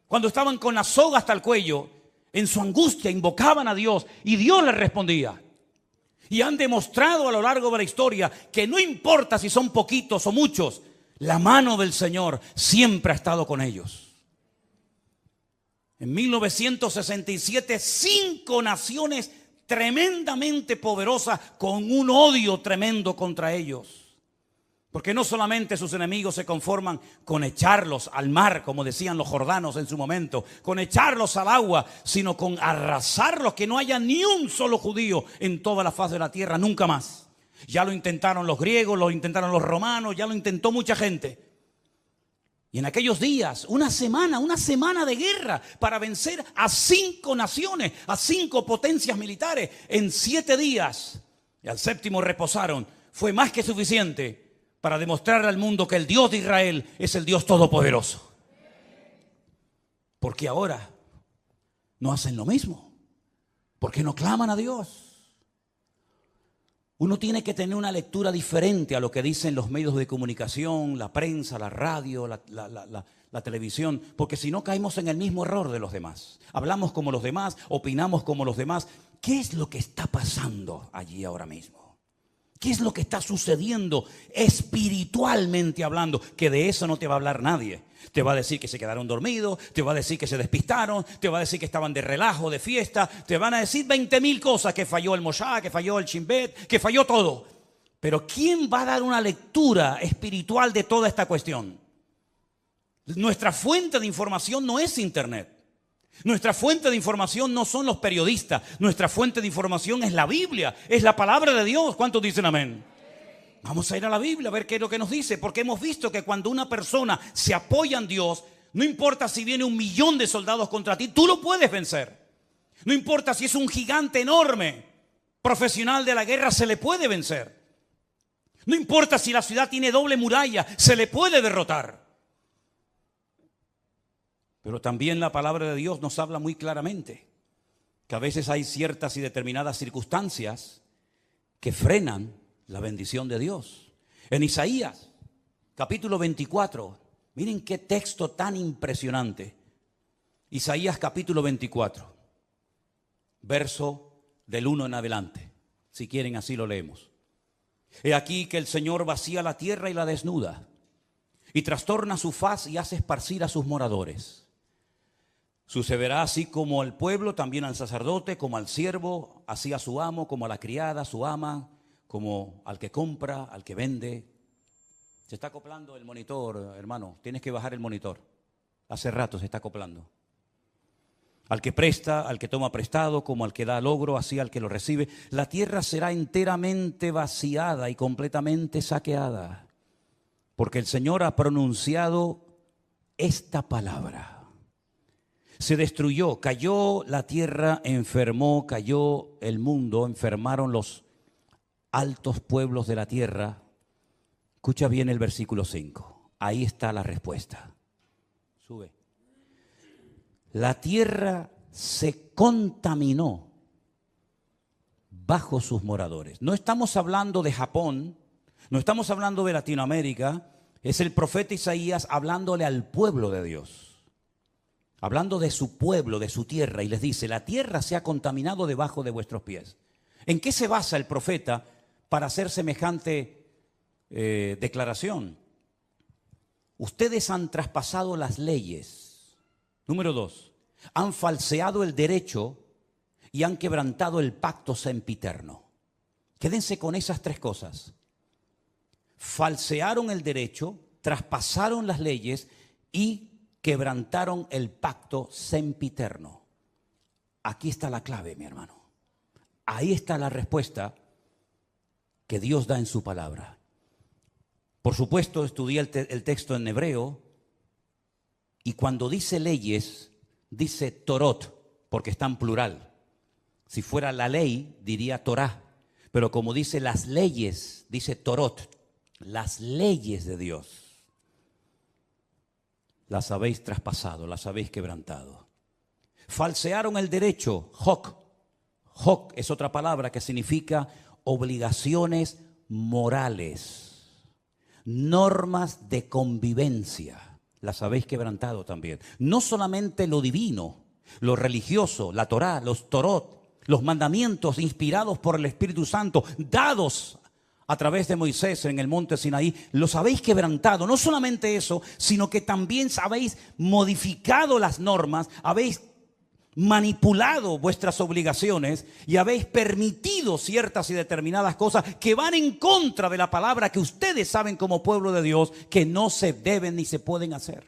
Cuando estaban con la soga hasta el cuello, en su angustia invocaban a Dios y Dios les respondía. Y han demostrado a lo largo de la historia que no importa si son poquitos o muchos, la mano del Señor siempre ha estado con ellos. En 1967, 5 naciones tremendamente poderosas con un odio tremendo contra ellos. Porque no solamente sus enemigos se conforman con echarlos al mar, como decían los jordanos en su momento, con echarlos al agua, sino con arrasarlos, que no haya ni un solo judío en toda la faz de la tierra, nunca más. Ya lo intentaron los griegos, lo intentaron los romanos, ya lo intentó mucha gente. Y en aquellos días, una semana de guerra para vencer a 5 naciones, a 5 potencias militares en 7 días. Y al 7º reposaron. Fue más que suficiente para demostrar al mundo que el Dios de Israel es el Dios todopoderoso. Porque ahora no hacen lo mismo. Porque no claman a Dios. Uno tiene que tener una lectura diferente a lo que dicen los medios de comunicación, la prensa, la radio, la televisión, porque si no caemos en el mismo error de los demás. Hablamos como los demás, opinamos como los demás. ¿Qué es lo que está pasando allí ahora mismo? ¿Qué es lo que está sucediendo espiritualmente hablando? Que de eso no te va a hablar nadie. Te va a decir que se quedaron dormidos, te va a decir que se despistaron, te va a decir que estaban de relajo, de fiesta, te van a decir 20.000 cosas, que falló el Moshá, que falló el Chimbet, que falló todo. Pero ¿quién va a dar una lectura espiritual de toda esta cuestión? Nuestra fuente de información no es Internet. Nuestra fuente de información no son los periodistas. Nuestra fuente de información es la Biblia, es la palabra de Dios. ¿Cuántos dicen amén? Vamos a ir a la Biblia a ver qué es lo que nos dice, porque hemos visto que cuando una persona se apoya en Dios, no importa si viene 1.000.000 de soldados contra ti, tú lo puedes vencer. No importa si es un gigante enorme, profesional de la guerra, se le puede vencer. No importa si la ciudad tiene doble muralla, se le puede derrotar. Pero también la palabra de Dios nos habla muy claramente que a veces hay ciertas y determinadas circunstancias que frenan la bendición de Dios. En Isaías, capítulo 24, miren qué texto tan impresionante. Isaías capítulo 24, verso del 1 en adelante. Si quieren, así lo leemos. He aquí que el Señor vacía la tierra y la desnuda, y trastorna su faz y hace esparcir a sus moradores. Sucederá así como al pueblo, también al sacerdote, como al siervo, así a su amo, como a la criada, su ama, como al que compra, al que vende. Se está acoplando el monitor, hermano. Tienes que bajar el monitor. Hace rato se está acoplando. Al que presta, al que toma prestado, como al que da logro, así al que lo recibe. La tierra será enteramente vaciada y completamente saqueada, porque el Señor ha pronunciado esta palabra. Se destruyó, cayó la tierra, enfermó, cayó el mundo, enfermaron los altos pueblos de la tierra. Escucha bien el versículo 5. Ahí está la respuesta. Sube. La tierra se contaminó bajo sus moradores. No estamos hablando de Japón, no estamos hablando de Latinoamérica. Es el profeta Isaías hablándole al pueblo de Dios. Hablando de su pueblo, de su tierra, y les dice, la tierra se ha contaminado debajo de vuestros pies. ¿En qué se basa el profeta para hacer semejante declaración? Ustedes han traspasado las leyes. Número 2, han falseado el derecho y han quebrantado el pacto sempiterno. Quédense con esas 3 cosas. Falsearon el derecho, traspasaron las leyes y quebrantaron el pacto sempiterno. Aquí está la clave, mi hermano. Ahí está la respuesta que Dios da en su palabra. Por supuesto, estudié el texto en hebreo, y cuando dice leyes, dice Torot, porque está en plural. Si fuera la ley, diría Torah, pero como dice las leyes, dice Torot. las leyes de Dios las habéis traspasado, las habéis quebrantado. Falsearon el derecho, Hok. Hok es otra palabra que significa obligaciones morales, normas de convivencia, las habéis quebrantado también. No solamente lo divino, lo religioso, la Torá, los Torot, los mandamientos inspirados por el Espíritu Santo, dados a través de Moisés en el monte Sinaí, los habéis quebrantado. No solamente eso, sino que también habéis modificado las normas, habéis manipulado vuestras obligaciones y habéis permitido ciertas y determinadas cosas que van en contra de la palabra que ustedes saben como pueblo de Dios que no se deben ni se pueden hacer.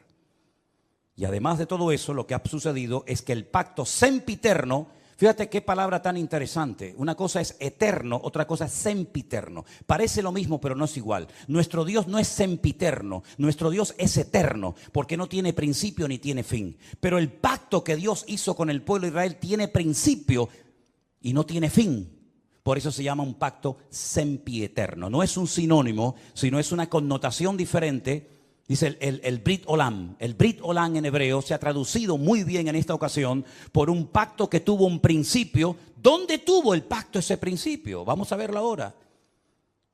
Y además de todo eso, lo que ha sucedido es que el pacto sempiterno, fíjate qué palabra tan interesante. Una cosa es eterno, otra cosa es sempiterno. Parece lo mismo, pero no es igual. Nuestro Dios no es sempiterno, nuestro Dios es eterno, porque no tiene principio ni tiene fin. Pero el pacto que Dios hizo con el pueblo de Israel tiene principio y no tiene fin. Por eso se llama un pacto sempieterno. No es un sinónimo, sino es una connotación diferente. Dice el Brit Olam. El Brit Olam en hebreo se ha traducido muy bien en esta ocasión por un pacto que tuvo un principio. ¿Dónde tuvo el pacto ese principio? Vamos a verlo ahora.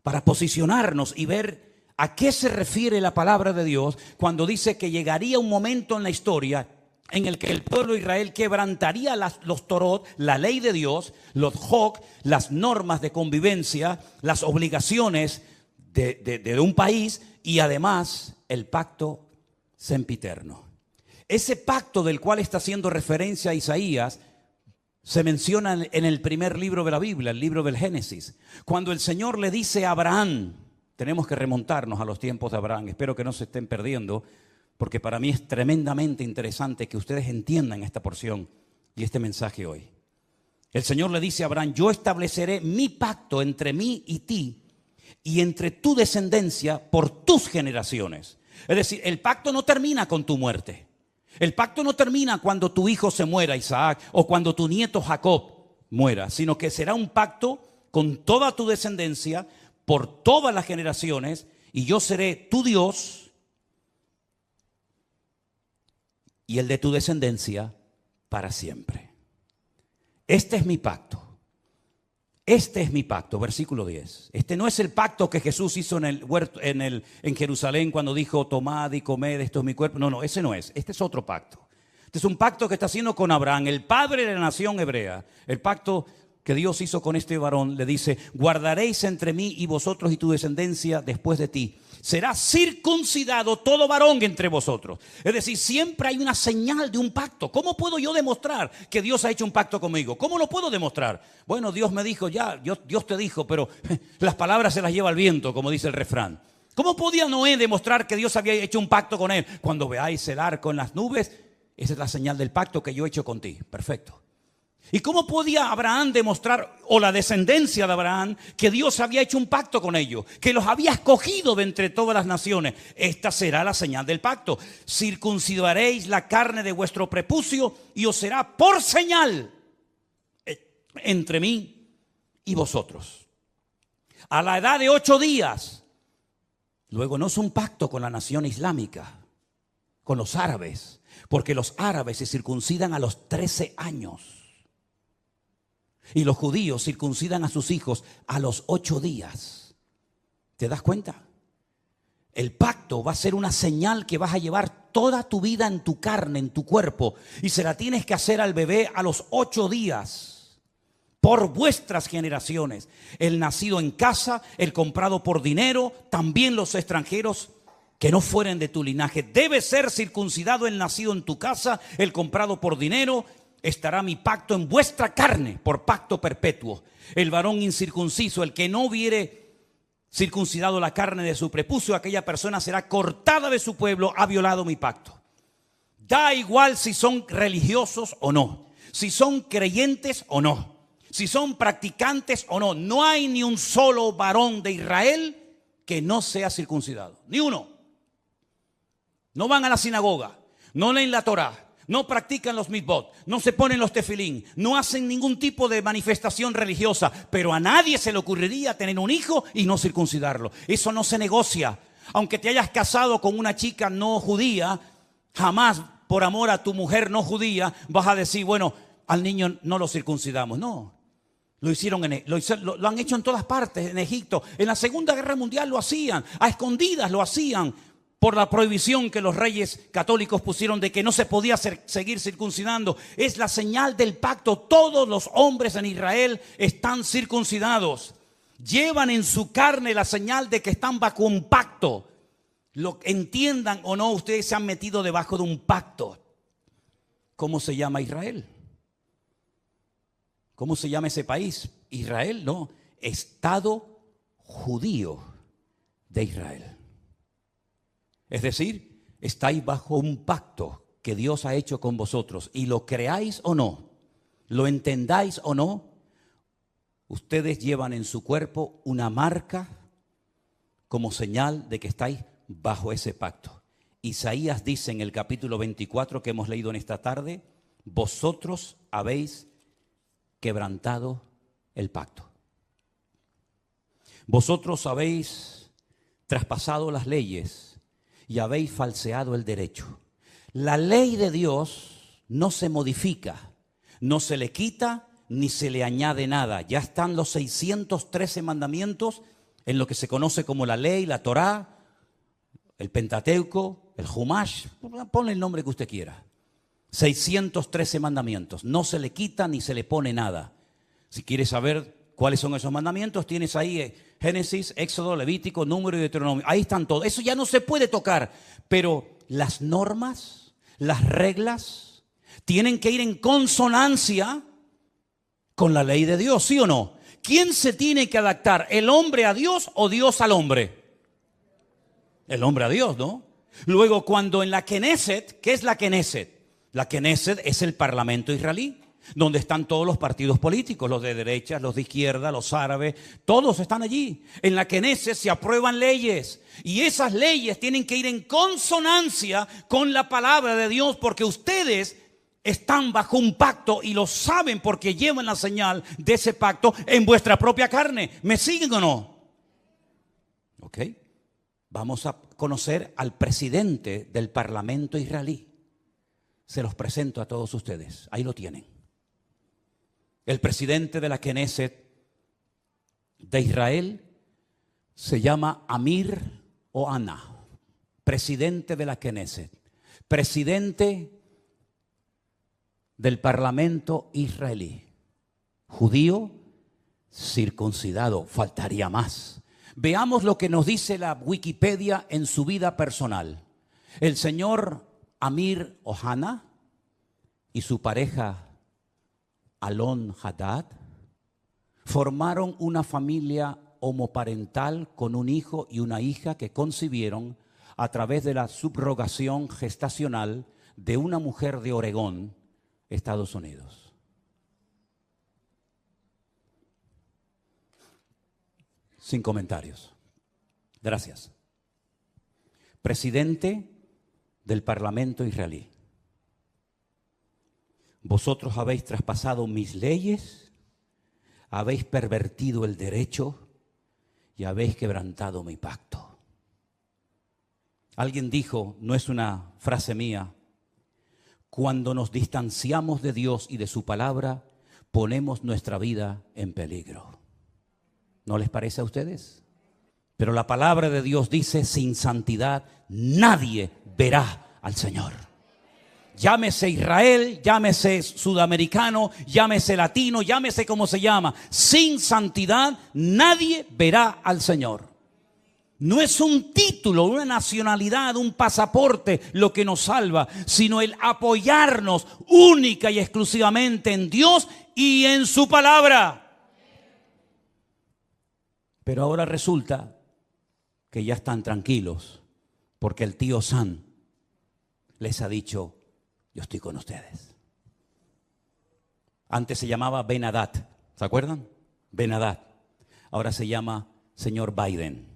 Para posicionarnos y ver a qué se refiere la palabra de Dios cuando dice que llegaría un momento en la historia en el que el pueblo de Israel quebrantaría los Torot, la ley de Dios, los Hok, las normas de convivencia, las obligaciones de un país y además el pacto sempiterno. Ese pacto del cual está haciendo referencia a Isaías se menciona en el primer libro de la Biblia, el libro del Génesis. Cuando el Señor le dice a Abraham, tenemos que remontarnos a los tiempos de Abraham, espero que no se estén perdiendo, porque para mí es tremendamente interesante que ustedes entiendan esta porción y este mensaje hoy. El Señor le dice a Abraham, yo estableceré mi pacto entre mí y ti y entre tu descendencia por tus generaciones. Es decir, el pacto no termina con tu muerte. El pacto no termina cuando tu hijo se muera, Isaac, o cuando tu nieto Jacob muera, sino que será un pacto con toda tu descendencia por todas las generaciones y yo seré tu Dios y el de tu descendencia para siempre. Este es mi pacto. Este es mi pacto, versículo 10. Este no es el pacto que Jesús hizo en el huerto, en Jerusalén cuando dijo, tomad y comed, esto es mi cuerpo. No, ese no es. Este es otro pacto. Este es un pacto que está haciendo con Abraham, el padre de la nación hebrea. El pacto que Dios hizo con este varón le dice, guardaréis entre mí y vosotros y tu descendencia después de ti. Será circuncidado todo varón entre vosotros. Es decir, siempre hay una señal de un pacto. ¿Cómo puedo yo demostrar que Dios ha hecho un pacto conmigo? ¿Cómo lo puedo demostrar? Bueno, Dios me dijo ya, Dios te dijo, pero las palabras se las lleva el viento, como dice el refrán. ¿Cómo podía Noé demostrar que Dios había hecho un pacto con él? Cuando veáis el arco en las nubes, esa es la señal del pacto que yo he hecho con ti. Perfecto. ¿Y cómo podía Abraham demostrar, o la descendencia de Abraham, que Dios había hecho un pacto con ellos, que los había escogido de entre todas las naciones? Esta será la señal del pacto. Circuncidaréis la carne de vuestro prepucio y os será por señal entre mí y vosotros. A la edad de 8 días, luego no es un pacto con la nación islámica, con los árabes, porque los árabes se circuncidan a los 13 años. Y los judíos circuncidan a sus hijos a los 8 días. ¿Te das cuenta? El pacto va a ser una señal que vas a llevar toda tu vida en tu carne, en tu cuerpo. Y se la tienes que hacer al bebé a los 8 días. Por vuestras generaciones. El nacido en casa, el comprado por dinero, también los extranjeros que no fueren de tu linaje. Debe ser circuncidado el nacido en tu casa, el comprado por dinero. Estará mi pacto en vuestra carne por pacto perpetuo. El varón incircunciso, el que no hubiere circuncidado la carne de su prepucio, aquella persona será cortada de su pueblo, ha violado mi pacto. Da igual si son religiosos o no, si son creyentes o no, si son practicantes o no. No hay ni un solo varón de Israel que no sea circuncidado, ni uno. No van a la sinagoga, no leen la Torá, no practican los mitzvot, no se ponen los tefilín, no hacen ningún tipo de manifestación religiosa, pero a nadie se le ocurriría tener un hijo y no circuncidarlo. Eso no se negocia. Aunque te hayas casado con una chica no judía, jamás por amor a tu mujer no judía vas a decir, bueno, al niño no lo circuncidamos. No, lo han hecho en todas partes, en Egipto. En la Segunda Guerra Mundial lo hacían, a escondidas lo hacían, por la prohibición que los reyes católicos pusieron de que no se podía seguir circuncidando. Es la señal del pacto. Todos los hombres en Israel están circuncidados. Llevan en su carne la señal de que están bajo un pacto. Lo entiendan o no, ustedes se han metido debajo de un pacto. ¿Cómo se llama Israel? ¿Cómo se llama ese país? Israel, no. Estado judío de Israel. Es decir, estáis bajo un pacto que Dios ha hecho con vosotros. Y lo creáis o no, lo entendáis o no, ustedes llevan en su cuerpo una marca como señal de que estáis bajo ese pacto. Isaías dice en el capítulo 24 que hemos leído en esta tarde, vosotros habéis quebrantado el pacto. Vosotros habéis traspasado las leyes y habéis falseado el derecho. La ley de Dios no se modifica, no se le quita ni se le añade nada. Ya están los 613 mandamientos en lo que se conoce como la ley, la Torá, el Pentateuco, el Humash, ponle el nombre que usted quiera. 613 mandamientos, no se le quita ni se le pone nada. Si quieres saber cuáles son esos mandamientos, tienes ahí Génesis, Éxodo, Levítico, Número y Deuteronomio. Ahí están todos. Eso ya no se puede tocar. Pero las normas, las reglas, tienen que ir en consonancia con la ley de Dios, ¿sí o no? ¿Quién se tiene que adaptar? ¿El hombre a Dios o Dios al hombre? El hombre a Dios, ¿no? Luego, cuando en la Knesset, ¿qué es la Knesset? La Knesset es el parlamento israelí, donde están todos los partidos políticos, los de derecha, los de izquierda, los árabes, todos están allí. En la Knesset se aprueban leyes y esas leyes tienen que ir en consonancia con la palabra de Dios, porque ustedes están bajo un pacto y lo saben porque llevan la señal de ese pacto en vuestra propia carne. ¿Me siguen o no? Ok. Vamos a conocer al presidente del parlamento israelí. Se los presento a todos ustedes. Ahí lo tienen. El presidente de la Knesset de Israel se llama Amir Ohana. Presidente de la Knesset. Presidente del parlamento israelí. Judío, circuncidado. Faltaría más. Veamos lo que nos dice la Wikipedia en su vida personal. El señor Amir Ohana y su pareja Alon Haddad formaron una familia homoparental con un hijo y una hija que concibieron a través de la subrogación gestacional de una mujer de Oregón, Estados Unidos. Sin comentarios. Gracias. Presidente del Parlamento israelí. Vosotros habéis traspasado mis leyes, habéis pervertido el derecho y habéis quebrantado mi pacto. Alguien dijo, no es una frase mía, cuando nos distanciamos de Dios y de su palabra, ponemos nuestra vida en peligro. ¿No les parece a ustedes? Pero la palabra de Dios dice, sin santidad nadie verá al Señor. Llámese Israel, llámese sudamericano, llámese latino, llámese como se llama. Sin santidad nadie verá al Señor. No es un título, una nacionalidad, un pasaporte lo que nos salva, sino el apoyarnos única y exclusivamente en Dios y en su palabra. Pero ahora resulta que ya están tranquilos porque el tío Sam les ha dicho, yo estoy con ustedes. Antes se llamaba Ben Haddad, ¿se acuerdan? Ben Haddad. Ahora se llama señor Biden.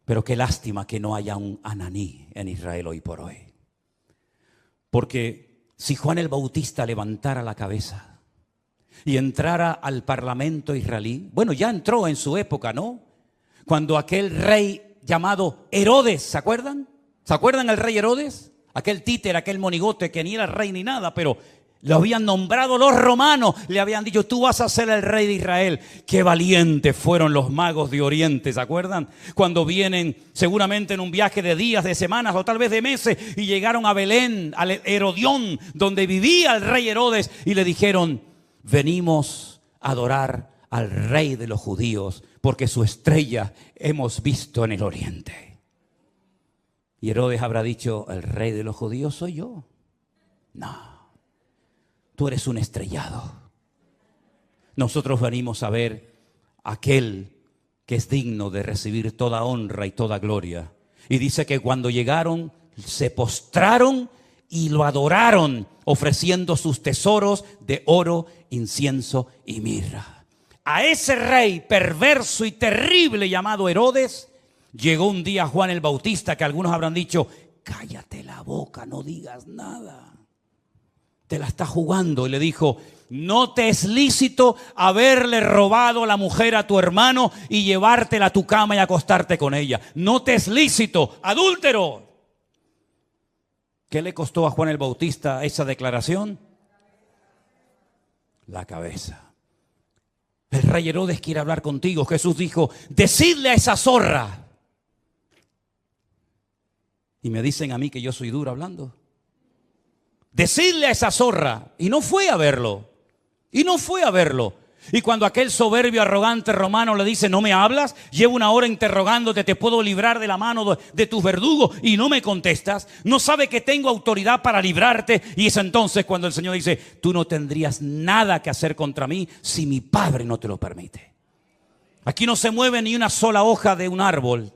Pero qué lástima que no haya un Ananí en Israel hoy por hoy. Porque si Juan el Bautista levantara la cabeza y entrara al parlamento israelí, bueno, ya entró en su época, ¿no? Cuando aquel rey llamado Herodes, ¿se acuerdan? ¿Se acuerdan el rey Herodes? Aquel títer, aquel monigote que ni era rey ni nada, pero lo habían nombrado los romanos, le habían dicho, tú vas a ser el rey de Israel. Qué valientes fueron los magos de Oriente, ¿se acuerdan? Cuando vienen seguramente en un viaje de días, de semanas o tal vez de meses y llegaron a Belén, al Herodión, donde vivía el rey Herodes y le dijeron, venimos a adorar al rey de los judíos porque su estrella hemos visto en el oriente. Y Herodes habrá dicho, ¿el rey de los judíos soy yo? No. Tú eres un estrellado. Nosotros venimos a ver a aquel que es digno de recibir toda honra y toda gloria. Y dice que cuando llegaron, se postraron y lo adoraron, ofreciendo sus tesoros de oro, incienso y mirra. A ese rey perverso y terrible llamado Herodes, llegó un día Juan el Bautista, que algunos habrán dicho, cállate la boca, no digas nada. Te la está jugando, y le dijo, no te es lícito haberle robado la mujer a tu hermano y llevártela a tu cama y acostarte con ella. No te es lícito, adúltero. ¿Qué le costó a Juan el Bautista esa declaración? La cabeza. El rey Herodes quiere hablar contigo. Jesús dijo, decidle a esa zorra. Y me dicen a mí que yo soy duro hablando. Decidle a esa zorra. Y no fue a verlo. Y cuando aquel soberbio, arrogante romano le dice, no me hablas, llevo una hora interrogándote, te puedo librar de la mano de tus verdugos y no me contestas, no sabe que tengo autoridad para librarte. Y es entonces cuando el Señor dice, tú no tendrías nada que hacer contra mí si mi Padre no te lo permite. Aquí no se mueve ni una sola hoja de un árbol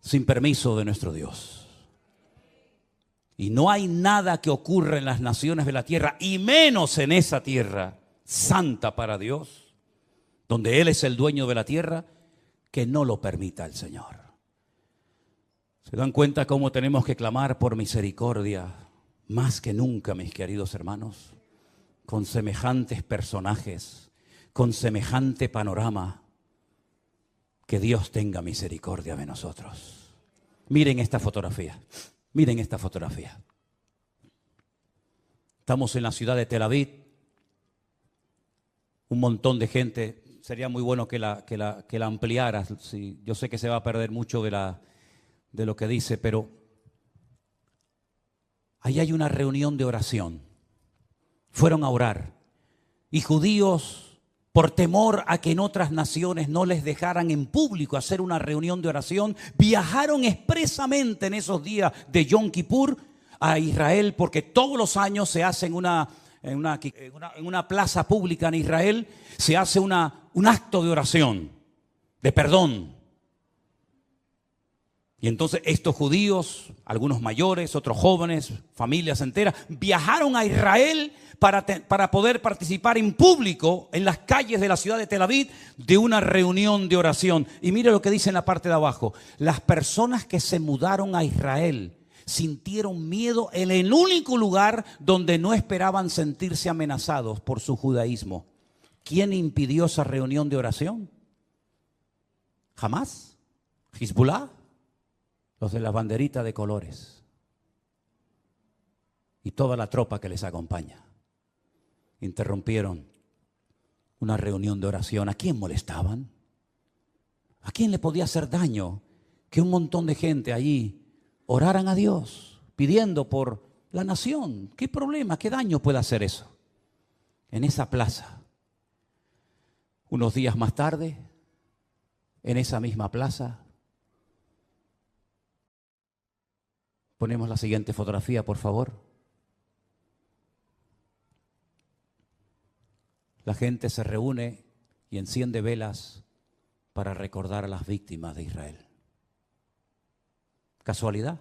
sin permiso de nuestro Dios. Y no hay nada que ocurra en las naciones de la tierra, y menos en esa tierra santa para Dios, donde Él es el dueño de la tierra, que no lo permita el Señor. ¿Se dan cuenta cómo tenemos que clamar por misericordia más que nunca, mis queridos hermanos? Con semejantes personajes, con semejante panorama, que Dios tenga misericordia de nosotros. Miren esta fotografía. Miren esta fotografía. Estamos en la ciudad de Tel Aviv. Un montón de gente. Sería muy bueno que la ampliaras. Sí, yo sé que se va a perder mucho de lo que dice, pero ahí hay una reunión de oración. Fueron a orar. Y judíos, por temor a que en otras naciones no les dejaran en público hacer una reunión de oración, viajaron expresamente en esos días de Yom Kippur a Israel, porque todos los años se hace en una plaza pública en Israel, se hace un acto de oración, de perdón. Y entonces estos judíos, algunos mayores, otros jóvenes, familias enteras, viajaron a Israel para poder participar en público en las calles de la ciudad de Tel Aviv de una reunión de oración. Y mire lo que dice en la parte de abajo. Las personas que se mudaron a Israel sintieron miedo en el único lugar donde no esperaban sentirse amenazados por su judaísmo. ¿Quién impidió esa reunión de oración? ¿Jamás? ¿Hezbollah? Los de la banderita de colores y toda la tropa que les acompaña interrumpieron una reunión de oración. ¿A quién molestaban? ¿A quién le podía hacer daño que un montón de gente allí oraran a Dios pidiendo por la nación? ¿Qué problema, qué daño puede hacer eso? En esa plaza, unos días más tarde, en esa misma plaza, ponemos la siguiente fotografía, por favor. La gente se reúne y enciende velas para recordar a las víctimas de Israel. ¿Casualidad?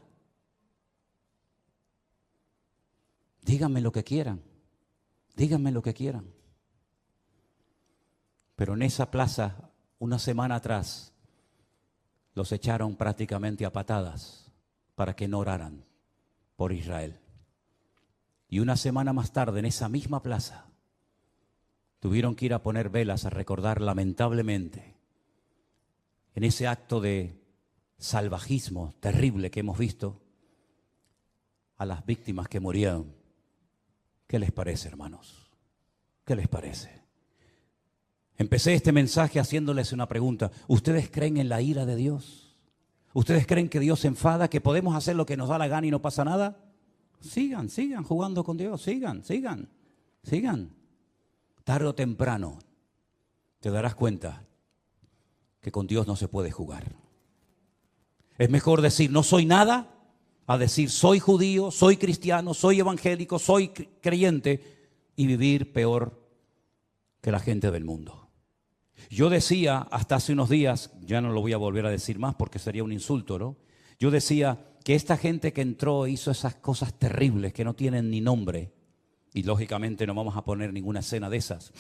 Díganme lo que quieran. Díganme lo que quieran. Pero en esa plaza, una semana atrás, los echaron prácticamente a patadas para que no oraran por Israel. Y una semana más tarde, en esa misma plaza, tuvieron que ir a poner velas a recordar lamentablemente, en ese acto de salvajismo terrible que hemos visto, a las víctimas que murieron. ¿Qué les parece, hermanos? ¿Qué les parece? Empecé este mensaje haciéndoles una pregunta. ¿Ustedes creen en la ira de Dios? ¿Ustedes creen que Dios se enfada, que podemos hacer lo que nos da la gana y no pasa nada? Sigan jugando con Dios, sigan. Tarde o temprano te darás cuenta que con Dios no se puede jugar. Es mejor decir no soy nada a decir soy judío, soy cristiano, soy evangélico, soy creyente y vivir peor que la gente del mundo. Yo decía hasta hace unos días, ya no lo voy a volver a decir más porque sería un insulto, ¿no? Yo decía que esta gente que entró hizo esas cosas terribles que no tienen ni nombre, y lógicamente no vamos a poner ninguna escena de esas,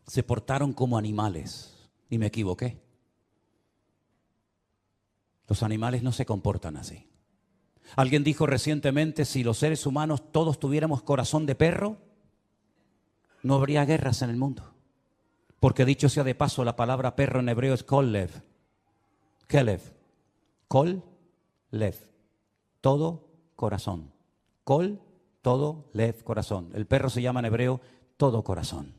se portaron como animales, y me equivoqué. Los animales no se comportan así. Alguien dijo recientemente, si los seres humanos todos tuviéramos corazón de perro, no habría guerras en el mundo. Porque dicho sea de paso, la palabra perro en hebreo es kolev. Kelev. Kol-lev. Todo corazón. Kol, todo, lev, corazón. El perro se llama en hebreo todo corazón.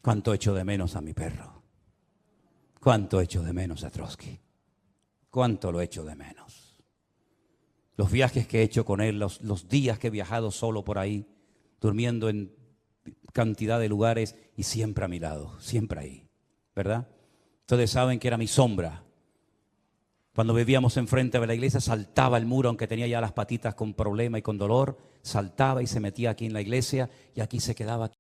¿Cuánto echo de menos a mi perro? ¿Cuánto echo de menos a Trotsky? ¿Cuánto lo echo de menos? Los viajes que he hecho con él, los días que he viajado solo por ahí, durmiendo en cantidad de lugares y siempre a mi lado, siempre ahí, ¿verdad? Ustedes saben que era mi sombra. Cuando vivíamos enfrente de la iglesia, saltaba el muro, aunque tenía ya las patitas con problema y con dolor, saltaba y se metía aquí en la iglesia y aquí se quedaba